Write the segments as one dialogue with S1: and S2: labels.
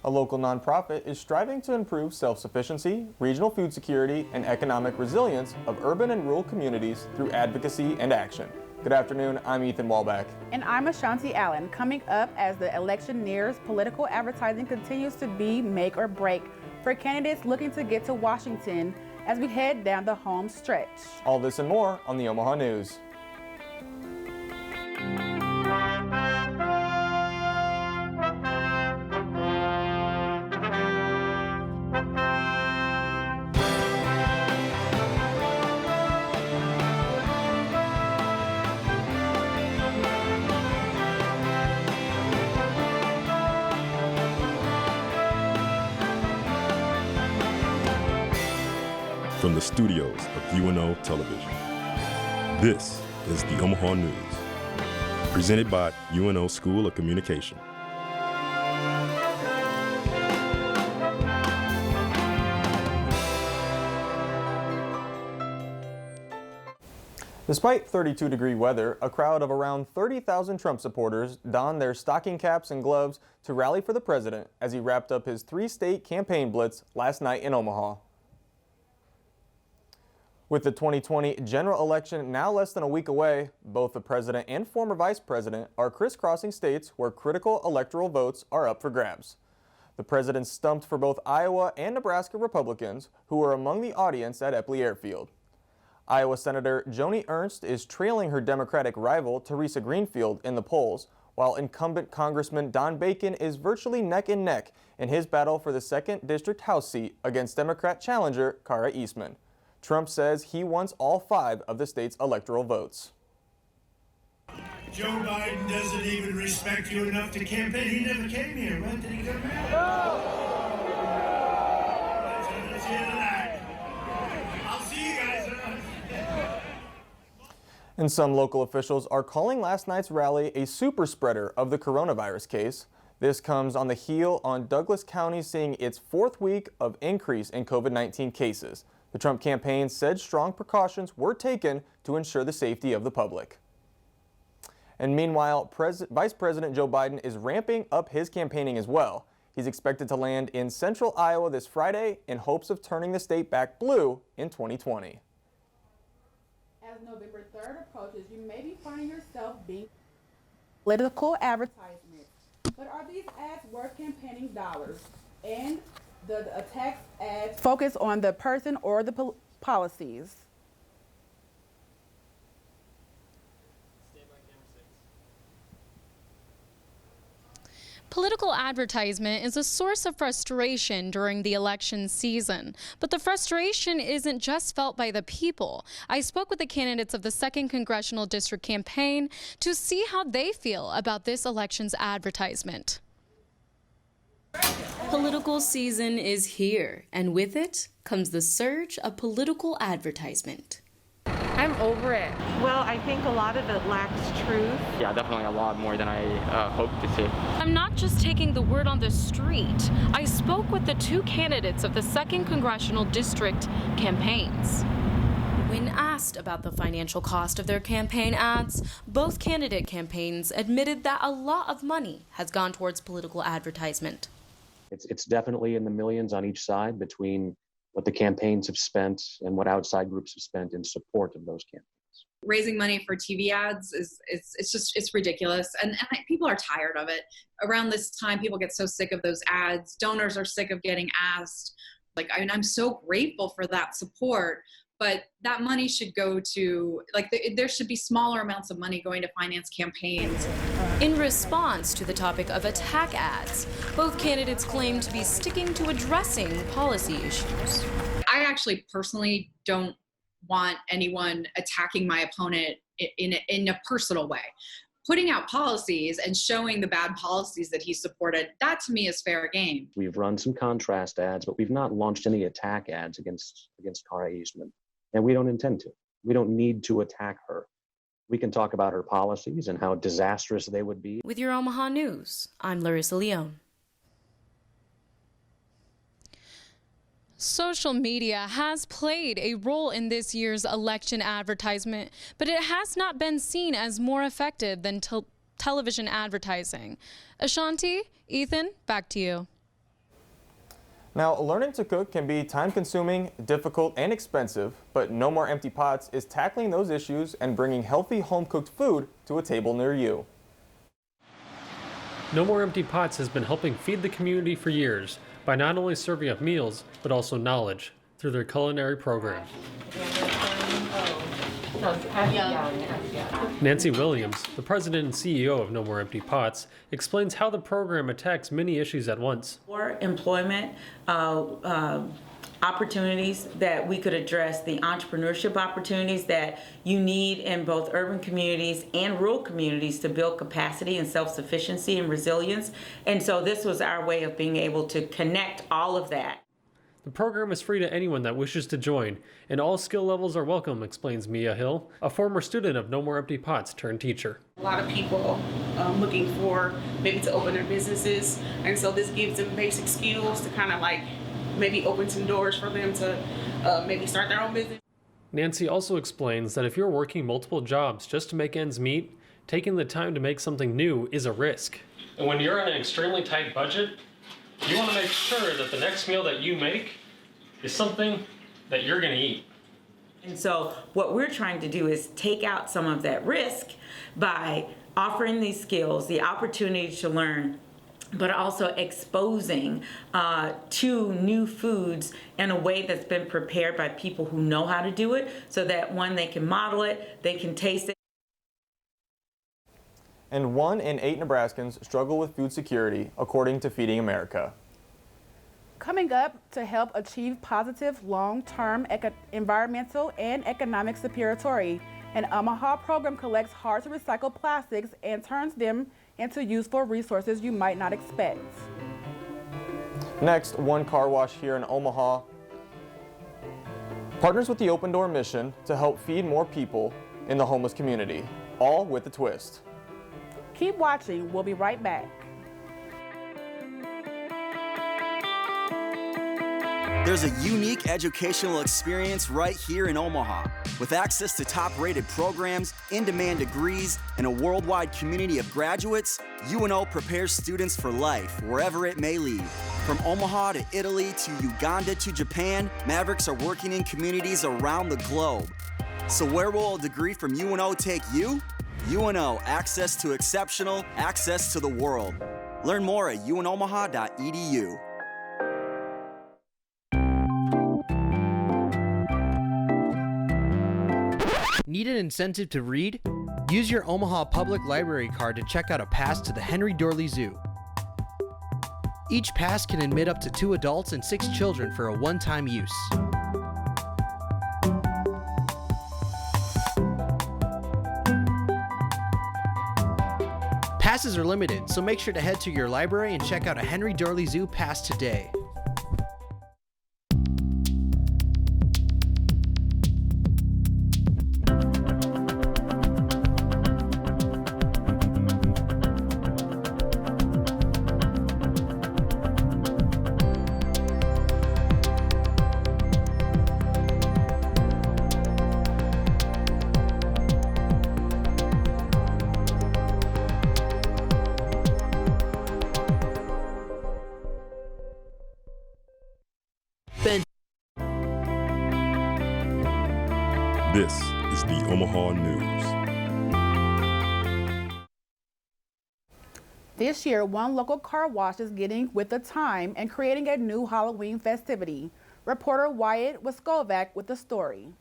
S1: A local nonprofit is striving to improve self-sufficiency, regional food security, and economic resilience of urban and rural communities through advocacy and action. Good afternoon, I'm Ethan Walbach.
S2: And I'm Ashanti Allen. Coming up as the election nears, political advertising continues to be make or break for candidates looking to get to Washington as we head down the home stretch.
S1: All this and more on the Omaha News.
S3: From the studios of UNO Television, this is the Omaha News, presented by UNO School of Communication.
S1: Despite 32-degree weather, a crowd of around 30,000 Trump supporters donned their stocking caps and gloves to rally for the president as he wrapped up his three-state campaign blitz last night in Omaha. With the 2020 general election now less than a week away, both the president and former vice president are crisscrossing states where critical electoral votes are up for grabs. The president stumped for both Iowa and Nebraska Republicans, who were among the audience at Eppley Airfield. Iowa Senator Joni Ernst is trailing her Democratic rival Teresa Greenfield in the polls, while incumbent Congressman Don Bacon is virtually neck and neck in his battle for the 2nd District House seat against Democrat challenger Kara Eastman. Trump says he wants all 5 of the state's electoral votes.
S4: Joe Biden doesn't even respect you enough to campaign. He never came here. When did he come here? Let's hear that. I'll see you guys.
S1: And some local officials are calling last night's rally a super spreader of the coronavirus case. This comes on the heel on Douglas County seeing its 4th week of increase in COVID-19 cases. The Trump campaign said strong precautions were taken to ensure the safety of the public. And meanwhile, Vice President Joe Biden is ramping up his campaigning as well. He's expected to land in central Iowa this Friday in hopes of turning the state back blue in 2020.
S2: As November 3rd approaches, you may be finding yourself being political advertisements. But are these ads worth campaigning dollars? And the text ads focus on the person or the policies.
S5: Political advertisement is a source of frustration during the election season, but the frustration isn't just felt by the people. I spoke with the candidates of the 2nd Congressional District campaign to see how they feel about this election's advertisement. Political season is here, and with it comes the surge of political advertisement.
S6: I'm over it.
S7: Well, I think a lot of it lacks truth.
S8: Yeah, definitely a lot more than I hoped to see.
S5: I'm not just taking the word on the street. I spoke with the 2 candidates of the 2nd Congressional District campaigns. When asked about the financial cost of their campaign ads, both candidate campaigns admitted that a lot of money has gone towards political advertisement.
S9: It's definitely in the millions on each side between what the campaigns have spent and what outside groups have spent in support of those campaigns.
S6: Raising money for TV ads it's ridiculous, and people are tired of it. Around this time, people get so sick of those ads. Donors are sick of getting asked. I'm so grateful for that support, but that money should go to, there should be smaller amounts of money going to finance campaigns.
S5: In response to the topic of attack ads, both candidates claim to be sticking to addressing policy issues.
S6: I actually personally don't want anyone attacking my opponent in a personal way. Putting out policies and showing the bad policies that he supported, that to me is fair game.
S9: We've run some contrast ads, but we've not launched any attack ads against Kara Eastman. And we don't intend to. We don't need to attack her. We can talk about her policies and how disastrous they would be.
S5: With your Omaha News, I'm Larissa Leone. Social media has played a role in this year's election advertisement, but it has not been seen as more effective than television advertising. Ashanti, Ethan, back to you.
S1: Now, learning to cook can be time-consuming, difficult, and expensive, but No More Empty Pots is tackling those issues and bringing healthy home-cooked food to a table near you.
S10: No More Empty Pots has been helping feed the community for years by not only serving up meals, but also knowledge through their culinary program. Nancy Williams, the president and CEO of No More Empty Pots, explains how the program attacks many issues at once.
S11: For employment opportunities that we could address, the entrepreneurship opportunities that you need in both urban communities and rural communities to build capacity and self-sufficiency and resilience. And so this was our way of being able to connect all of that.
S10: The program is free to anyone that wishes to join, and all skill levels are welcome, explains Mia Hill, a former student of No More Empty Pots turned teacher.
S12: A lot of people looking for maybe to open their businesses, and so this gives them basic skills to kind of like maybe open some doors for them to maybe start their own business.
S10: Nancy also explains that if you're working multiple jobs just to make ends meet, taking the time to make something new is a risk. And when you're on an extremely tight budget, you want to make sure that the next meal that you make is something that you're going to eat.
S11: And so what we're trying to do is take out some of that risk by offering these skills, the opportunity to learn, but also exposing to new foods in a way that's been prepared by people who know how to do it, so that one, they can model it, they can taste it.
S1: And 1 in 8 Nebraskans struggle with food security, according to Feeding America.
S2: Coming up, to help achieve positive long-term environmental and economic superiority, an Omaha program collects hard-to-recycle plastics and turns them into useful resources you might not expect.
S1: Next, one car wash here in Omaha partners with the Open Door mission to help feed more people in the homeless community, all with a twist.
S2: Keep watching. We'll be right back.
S13: There's a unique educational experience right here in Omaha. With access to top-rated programs, in-demand degrees, and a worldwide community of graduates, UNO prepares students for life, wherever it may lead. From Omaha to Italy to Uganda to Japan, Mavericks are working in communities around the globe. So where will a degree from UNO take you? UNO, access to exceptional, access to the world. Learn more at unomaha.edu.
S14: Need an incentive to read? Use your Omaha Public Library card to check out a pass to the Henry Doorly Zoo. Each pass can admit up to 2 adults and 6 children for a one-time use. Passes are limited, so make sure to head to your library and check out a Henry Doorly Zoo pass today.
S3: This is the Omaha News.
S2: This year, one local car wash is getting with the time and creating a new Halloween festivity. Reporter Wyatt Waskovac with the story.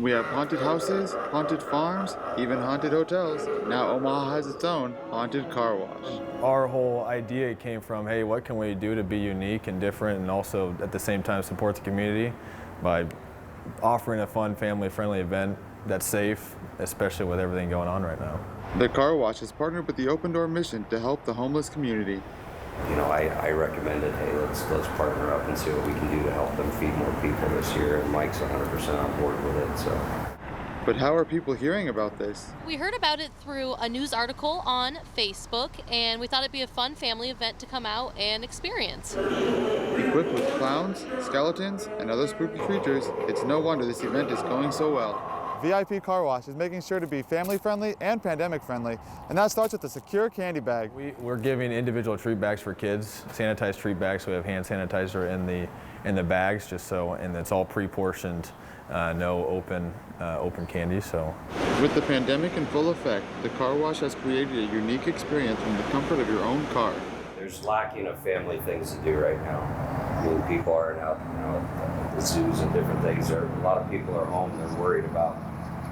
S15: We have haunted houses, haunted farms, even haunted hotels. Now Omaha has its own haunted car wash.
S16: Our whole idea came from, hey, what can we do to be unique and different and also at the same time support the community by offering a fun, family-friendly event that's safe, especially with everything going on right now.
S15: The car wash has partnered with the Open Door mission to help the homeless community.
S17: You know, I recommended, hey, let's partner up and see what we can do to help them feed more people this year, and Mike's 100% on board with it, so.
S15: But how are people hearing about this?
S18: We heard about it through a news article on Facebook, and we thought it'd be a fun family event to come out and experience.
S15: Equipped with clowns, skeletons, and other spooky creatures, it's no wonder this event is going so well. VIP Car Wash is making sure to be family friendly and pandemic friendly, and that starts with the secure candy bag.
S16: We're giving individual treat bags for kids, sanitized treat bags. So we have hand sanitizer in the bags, just so, and it's all pre-portioned, no open candy. So,
S15: with the pandemic in full effect, the car wash has created a unique experience from the comfort of your own car.
S17: There's lacking of family things to do right now. I mean, people aren't out, at the zoos and different things. A lot of people are home. They're worried about,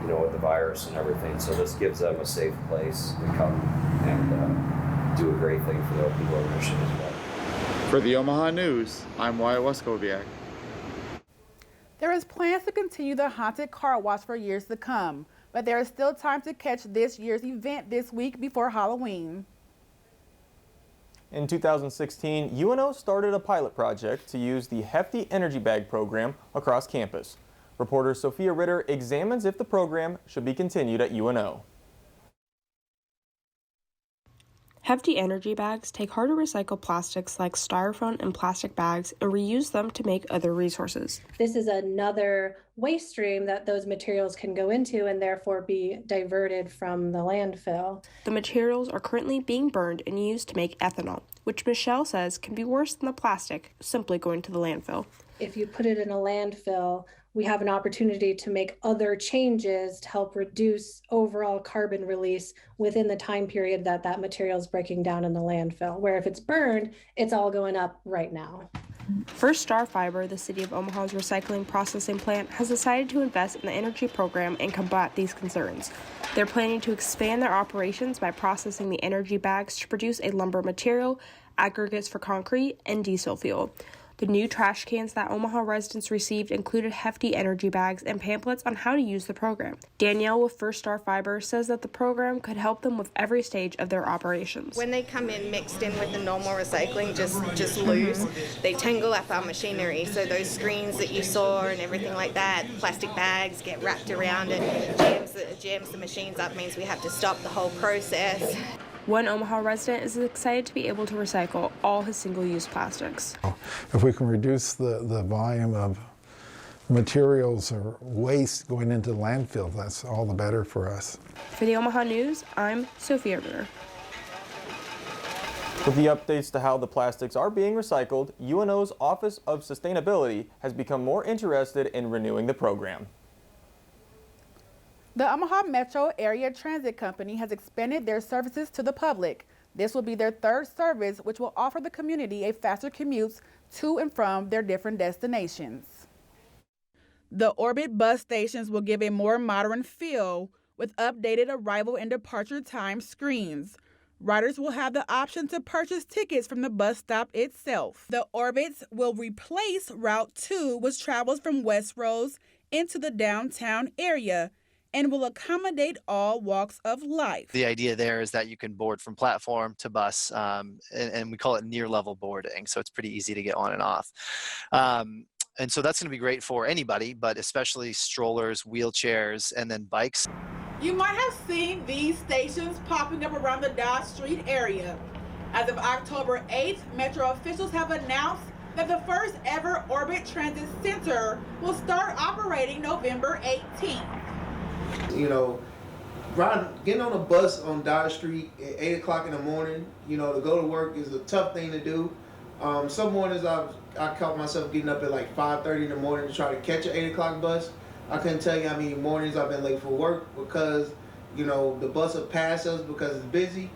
S17: with the virus and everything. So this gives them a safe place to come and do a great thing for the Open Door mission as well.
S15: For the Omaha News, I'm Wyatt Weskowiak.
S2: There is plans to continue the haunted car wash for years to come, but there is still time to catch this year's event this week before Halloween.
S1: In 2016, UNO started a pilot project to use the Hefty Energy Bag program across campus. Reporter Sophia Ritter examines if the program should be continued at UNO.
S19: Hefty energy bags take hard to recycle plastics like styrofoam and plastic bags and reuse them to make other resources.
S20: This is another waste stream that those materials can go into and therefore be diverted from the landfill.
S19: The materials are currently being burned and used to make ethanol, which Michelle says can be worse than the plastic simply going to the landfill.
S20: If you put it in a landfill, we have an opportunity to make other changes to help reduce overall carbon release within the time period that that material is breaking down in the landfill, where if it's burned, it's all going up right now.
S19: First Star Fiber, the City of Omaha's recycling processing plant, has decided to invest in the energy program and combat these concerns. They're planning to expand their operations by processing the energy bags to produce a lumber material, aggregates for concrete, and diesel fuel. The new trash cans that Omaha residents received included Hefty energy bags and pamphlets on how to use the program. Danielle with First Star Fiber says that the program could help them with every stage of their operations.
S21: When they come in mixed in with the normal recycling, just loose, they tangle up our machinery. So those screens that you saw and everything like that, plastic bags get wrapped around it, jams the machines up, means we have to stop the whole process.
S19: One Omaha resident is excited to be able to recycle all his single-use plastics.
S22: If we can reduce the volume of materials or waste going into the landfill, that's all the better for us.
S19: For the Omaha News, I'm Sophia Ritter.
S1: With the updates to how the plastics are being recycled, UNO's Office of Sustainability has become more interested in renewing the program.
S2: The Omaha Metro Area Transit Company has expanded their services to the public. This will be their third service, which will offer the community a faster commute to and from their different destinations. The Orbit bus stations will give a more modern feel with updated arrival and departure time screens. Riders will have the option to purchase tickets from the bus stop itself. The Orbits will replace Route 2, which travels from West Rose into the downtown area, and will accommodate all walks of life.
S23: The idea there is that you can board from platform to bus, and we call it near-level boarding, so it's pretty easy to get on and off. And so that's going to be great for anybody, but especially strollers, wheelchairs, and then bikes.
S2: You might have seen these stations popping up around the Dodge Street area. As of October 8th, Metro officials have announced that the first ever Orbit Transit Center will start operating November 18th.
S24: Getting on a bus on Dodge Street at 8 o'clock in the morning, to go to work is a tough thing to do. Some mornings I caught myself getting up at like 5:30 in the morning to try to catch an 8 o'clock bus. I couldn't tell you how many mornings I've been late for work because, the bus will pass us because it's busy.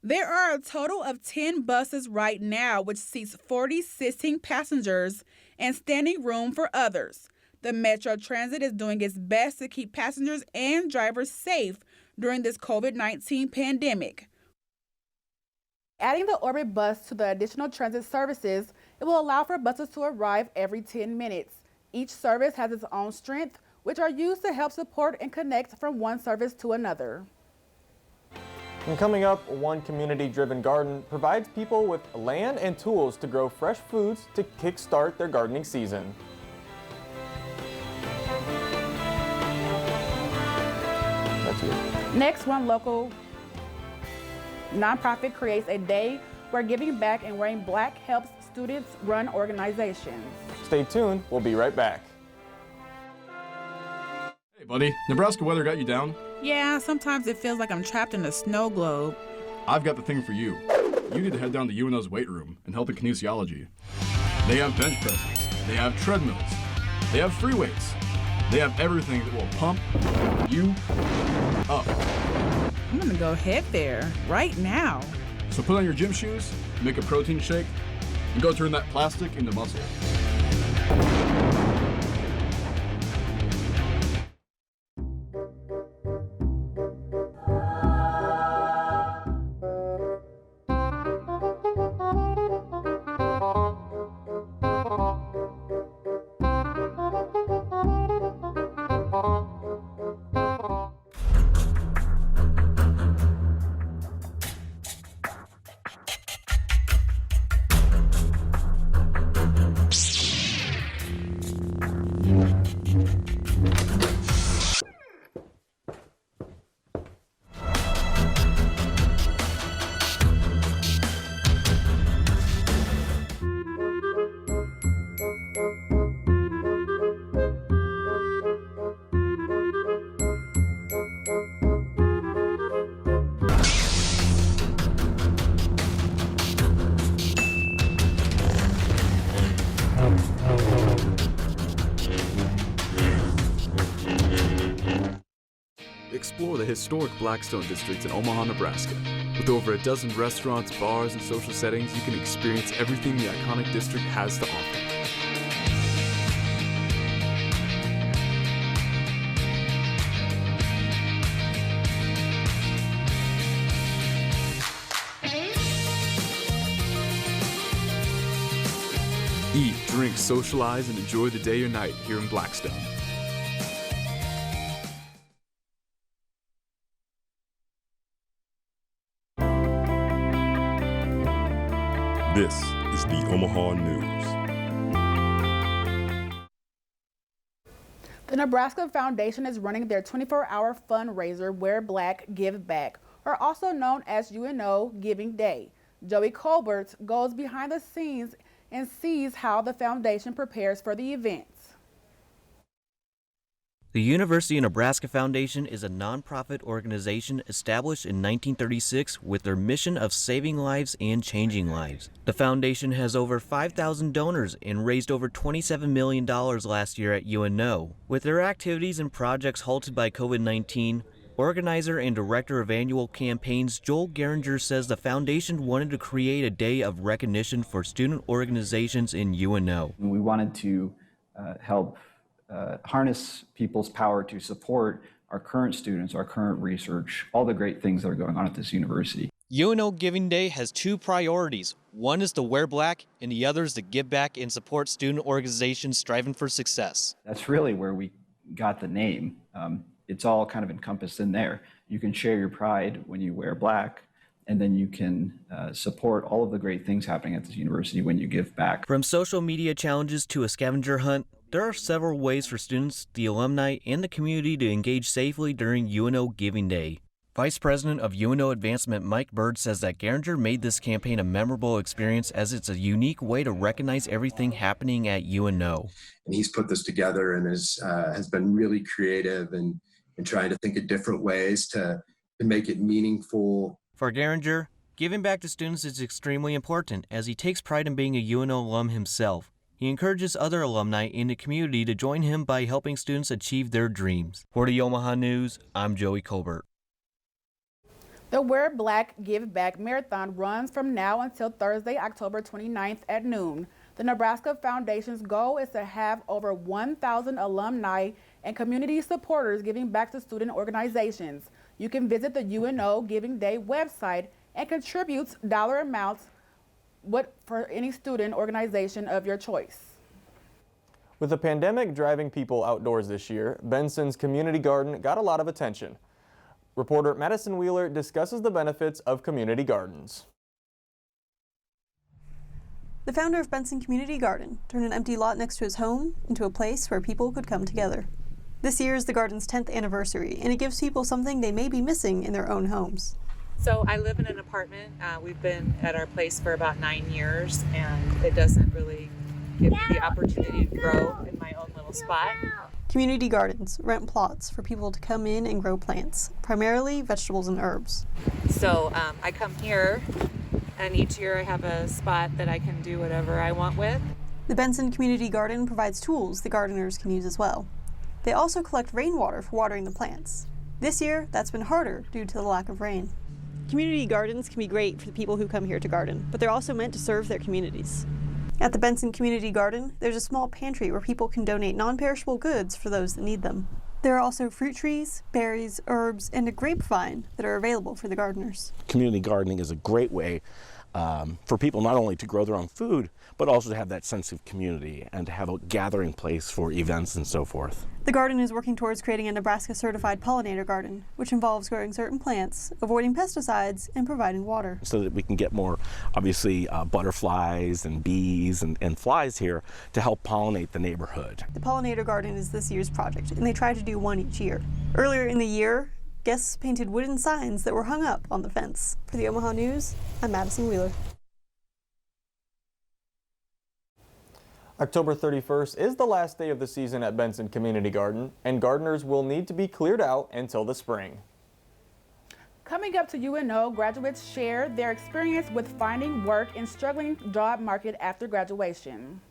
S2: There are a total of 10 buses right now, which seats 40 sitting passengers and standing room for others. The Metro Transit is doing its best to keep passengers and drivers safe during this COVID-19 pandemic. Adding the Orbit bus to the additional transit services, it will allow for buses to arrive every 10 minutes. Each service has its own strength, which are used to help support and connect from one service to another.
S1: And coming up, one community-driven garden provides people with land and tools to grow fresh foods to kickstart their gardening season.
S2: Next, one local nonprofit creates a day where giving back and wearing black helps students run organizations.
S1: Stay tuned, we'll be right back.
S4: Hey, buddy, Nebraska weather got you down?
S2: Yeah, sometimes it feels like I'm trapped in a snow globe.
S4: I've got the thing for you. You need to head down to UNO's weight room and help in kinesiology. They have bench presses. They have treadmills. They have free weights. They have everything that will pump you up.
S2: I'm gonna go head there right now.
S4: So put on your gym shoes, make a protein shake, and go turn that plastic into muscle.
S6: Explore the historic Blackstone district in Omaha, Nebraska. With over a dozen restaurants, bars, and social settings, you can experience everything the iconic district has to offer. Eat, drink, socialize, and enjoy the day or night here in Blackstone.
S3: This is the Omaha News.
S2: The Nebraska Foundation is running their 24-hour fundraiser Wear Black, Give Back, or also known as UNO Giving Day. Joey Colbert goes behind the scenes and sees how the foundation prepares for the event.
S7: The University of Nebraska Foundation is a nonprofit organization established in 1936 with their mission of saving lives and changing lives. The foundation has over 5,000 donors and raised over $27 million last year at UNO. With their activities and projects halted by COVID-19, organizer and director of annual campaigns Joel Geringer says the foundation wanted to create a day of recognition for student organizations in UNO.
S8: We wanted to help harness people's power to support our current students, our current research, all the great things that are going on at this university.
S7: UNO Giving Day has two priorities. One is to wear black, and the other is to give back and support student organizations striving for success.
S8: That's really where we got the name. It's all kind of encompassed in there. You can share your pride when you wear black, and then you can support all of the great things happening at this university when you give back.
S7: From social media challenges to a scavenger hunt, there are several ways for students, the alumni, and the community to engage safely during UNO Giving Day. Vice President of UNO Advancement Mike Bird says that Geringer made this campaign a memorable experience as it's a unique way to recognize everything happening at UNO.
S25: And he's put this together and has been really creative and trying to think of different ways to make it meaningful.
S7: For Geringer, giving back to students is extremely important as he takes pride in being a UNO alum himself. He encourages other alumni in the community to join him by helping students achieve their dreams. For the Omaha News, I'm Joey Colbert.
S2: The Wear Black, Give Back Marathon runs from now until Thursday, October 29th at noon. The Nebraska Foundation's goal is to have over 1,000 alumni and community supporters giving back to student organizations. You can visit the UNO Giving Day website and contribute dollar amounts for any student organization of your choice.
S1: With the pandemic driving people outdoors this year, Benson's community garden got a lot of attention. Reporter Madison Wheeler discusses the benefits of community gardens.
S26: The founder of Benson Community Garden turned an empty lot next to his home into a place where people could come together. This year is the garden's 10th anniversary, and it gives people something they may be missing in their own homes.
S27: So I live in an apartment. We've been at our place for about 9 years, and it doesn't really give me the opportunity to grow in my own little spot.
S26: Community gardens rent plots for people to come in and grow plants, primarily vegetables and herbs.
S27: So I come here, and each year I have a spot that I can do whatever I want with.
S26: The Benson Community Garden provides tools the gardeners can use as well. They also collect rainwater for watering the plants. This year, that's been harder due to the lack of rain. Community gardens can be great for the people who come here to garden, but they're also meant to serve their communities. At the Benson Community Garden, there's a small pantry where people can donate non-perishable goods for those that need them. There are also fruit trees, berries, herbs, and a grapevine that are available for the gardeners.
S5: Community gardening is a great way for people not only to grow their own food, but also to have that sense of community and to have a gathering place for events and so forth.
S26: The garden is working towards creating a Nebraska-certified pollinator garden, which involves growing certain plants, avoiding pesticides, and providing water.
S5: So that we can get more, obviously, butterflies and bees and flies here to help pollinate the neighborhood.
S26: The pollinator garden is this year's project, and they try to do one each year. Earlier in the year, guests painted wooden signs that were hung up on the fence. For the Omaha News, I'm Madison Wheeler.
S1: October 31st is the last day of the season at Benson Community Garden, and gardeners will need to be cleared out until the spring.
S2: Coming up to UNO, graduates share their experience with finding work in struggling job market after graduation.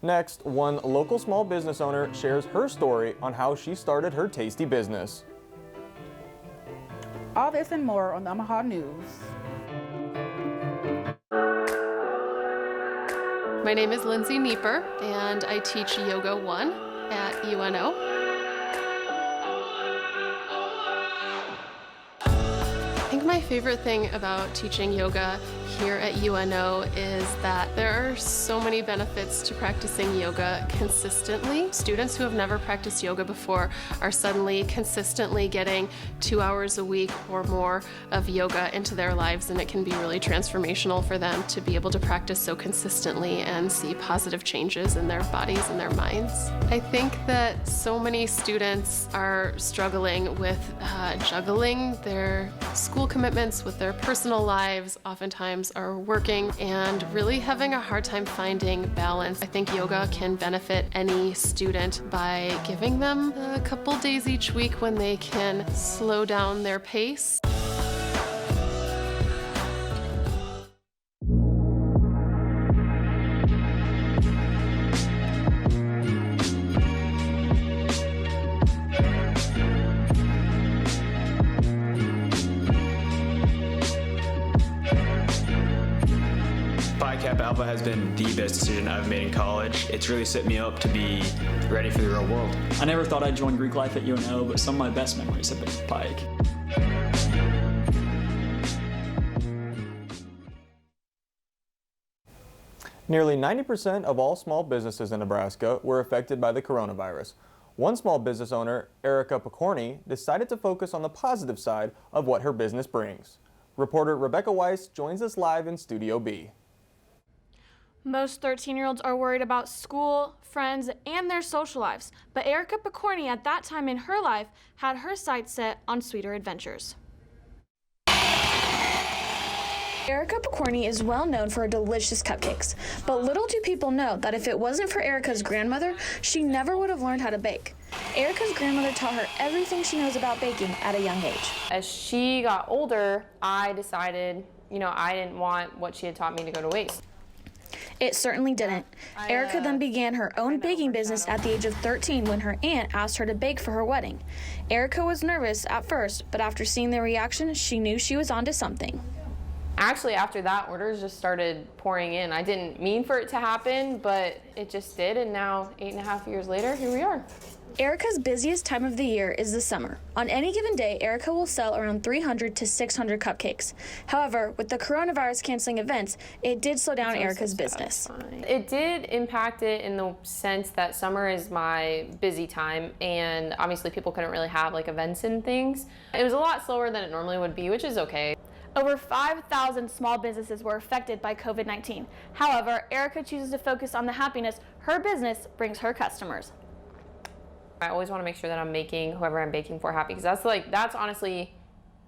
S1: Next, one local small business owner shares her story on how she started her tasty business.
S2: All this and more on the Omaha News.
S9: My name is Lindsay Nieper, and I teach Yoga 1 at UNO. I think my favorite thing about teaching yoga here at UNO is that there are so many benefits to practicing yoga consistently. Students who have never practiced yoga before are suddenly consistently getting 2 hours a week or more of yoga into their lives, and it can be really transformational for them to be able to practice so consistently and see positive changes in their bodies and their minds. I think that so many students are struggling with juggling their school commitments with their personal lives, oftentimes are working and really having a hard time finding balance. I think yoga can benefit any student by giving them a couple days each week when they can slow down their pace.
S10: Alpha has been the best decision I've made in college. It's really set me up to be ready for the real world.
S11: I never thought I'd join Greek life at UNO, but some of my best memories have been at Pike.
S1: Nearly 90% of all small businesses in Nebraska were affected by the coronavirus. One small business owner, Erica Picorni, decided to focus on the positive side of what her business brings. Reporter Rebecca Weiss joins us live in Studio B.
S12: Most 13-year-olds are worried about school, friends, and their social lives, but Erica Picorni at that time in her life had her sights set on sweeter adventures.
S13: Erica Picorni is well known for her delicious cupcakes, but little do people know that if it wasn't for Erica's grandmother, she never would have learned how to bake. Erica's grandmother taught her everything she knows about baking at a young age.
S14: As she got older, I decided, I didn't want what she had taught me to go to waste.
S13: It certainly didn't. Erica then began her own baking business at the age of 13 when her aunt asked her to bake for her wedding. Erica was nervous at first, but after seeing the reaction, she knew she was onto something.
S14: Actually, after that, orders just started pouring in. I didn't mean for it to happen, but it just did, and now 8.5 years later, here we are.
S13: Erica's busiest time of the year is the summer. On any given day, Erica will sell around 300 to 600 cupcakes. However, with the coronavirus canceling events, it did slow down Erica's business.
S14: It did impact it in the sense that summer is my busy time, and obviously people couldn't really have events and things. It was a lot slower than it normally would be, which is okay.
S12: Over 5,000 small businesses were affected by COVID-19. However, Erica chooses to focus on the happiness her business brings her customers.
S14: I always want to make sure that I'm making whoever I'm baking for happy, because that's honestly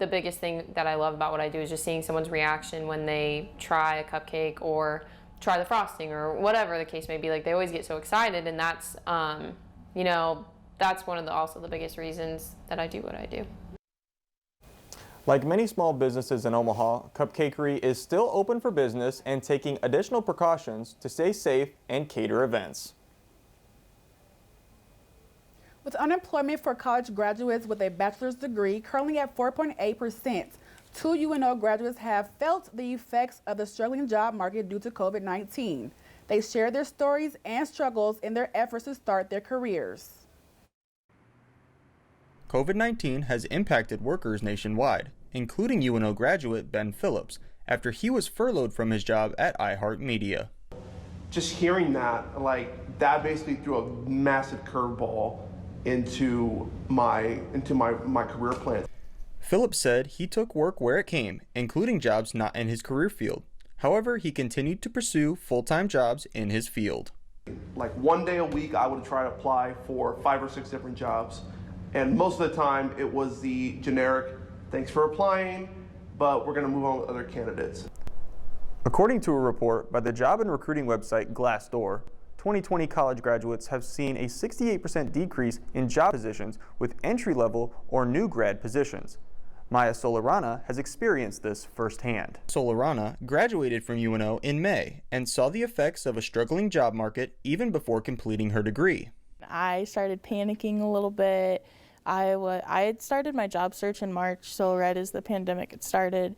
S14: the biggest thing that I love about what I do, is just seeing someone's reaction when they try a cupcake or try the frosting or whatever the case may be. They always get so excited, and that's that's one of also the biggest reasons that I do what I do.
S1: Like many small businesses in Omaha, Cupcakery is still open for business and taking additional precautions to stay safe and cater events.
S2: With unemployment for college graduates with a bachelor's degree currently at 4.8%, 2 UNO graduates have felt the effects of the struggling job market due to COVID-19. They share their stories and struggles in their efforts to start their careers.
S1: COVID-19 has impacted workers nationwide, including UNO graduate Ben Phillips, after he was furloughed from his job at iHeartMedia.
S15: Just hearing that, that basically threw a massive curveball into my career plan.
S1: Phillips said he took work where it came, including jobs not in his career field. However, he continued to pursue full-time jobs in his field.
S15: Like 1 day a week, I would try to apply for 5 or 6 different jobs. And most of the time, it was the generic, thanks for applying, but we're going to move on with other candidates.
S1: According to a report by the job and recruiting website Glassdoor, 2020 college graduates have seen a 68% decrease in job positions with entry-level or new grad positions. Maya Solarana has experienced this firsthand. Solarana graduated from UNO in May and saw the effects of a struggling job market even before completing her degree.
S16: I started panicking a little bit. I had started my job search in March, so right as the pandemic had started.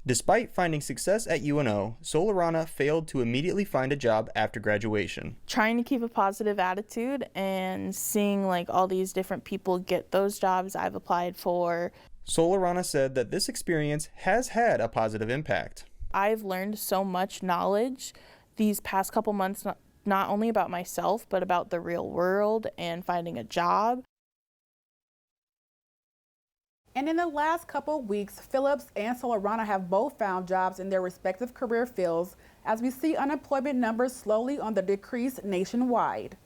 S1: Despite finding success at UNO, Solarana failed to immediately find a job after graduation.
S16: Trying to keep a positive attitude and seeing all these different people get those jobs I've applied for.
S1: Solarana said that this experience has had a positive impact.
S16: I've learned so much knowledge these past couple months, not only about myself, but about the real world and finding a job.
S2: And in the last couple weeks, Phillips and Solarana have both found jobs in their respective career fields as we see unemployment numbers slowly on the decrease nationwide.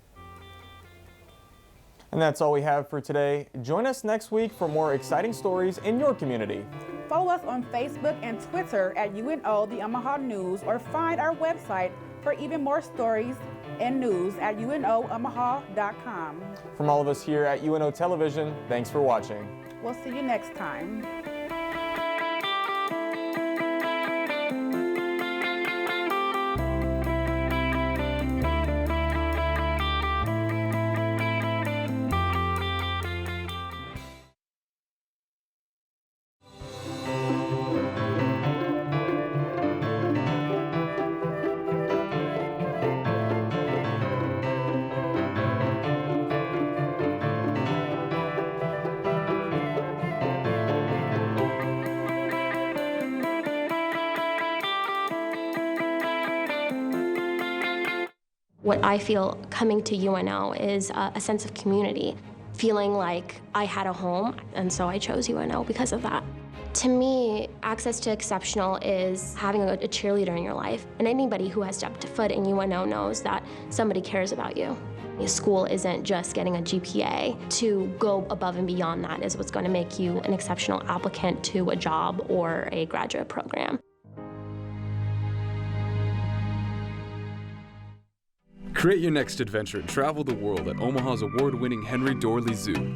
S1: And that's all we have for today. Join us next week for more exciting stories in your community.
S2: Follow us on Facebook and Twitter at UNO The Omaha News, or find our website for even more stories and news at UNOomaha.com.
S1: From all of us here at UNO Television, thanks for watching.
S2: We'll see you next time.
S17: What I feel coming to UNO is a sense of community, feeling like I had a home, and so I chose UNO because of that. To me, access to exceptional is having a cheerleader in your life, and anybody who has stepped foot in UNO knows that somebody cares about you. School isn't just getting a GPA. To go above and beyond that is what's going to make you an exceptional applicant to a job or a graduate program.
S6: Create your next adventure and travel the world at Omaha's award-winning Henry Dorley Zoo.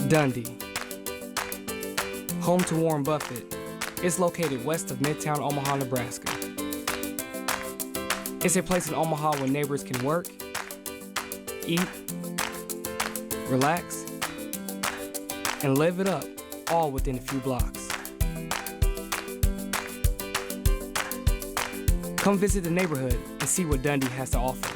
S18: Dundee, home to Warren Buffett, it's located west of Midtown Omaha, Nebraska. It's a place in Omaha where neighbors can work, eat, relax, and live it up, all within a few blocks. Come visit the neighborhood and see what Dundee has to offer.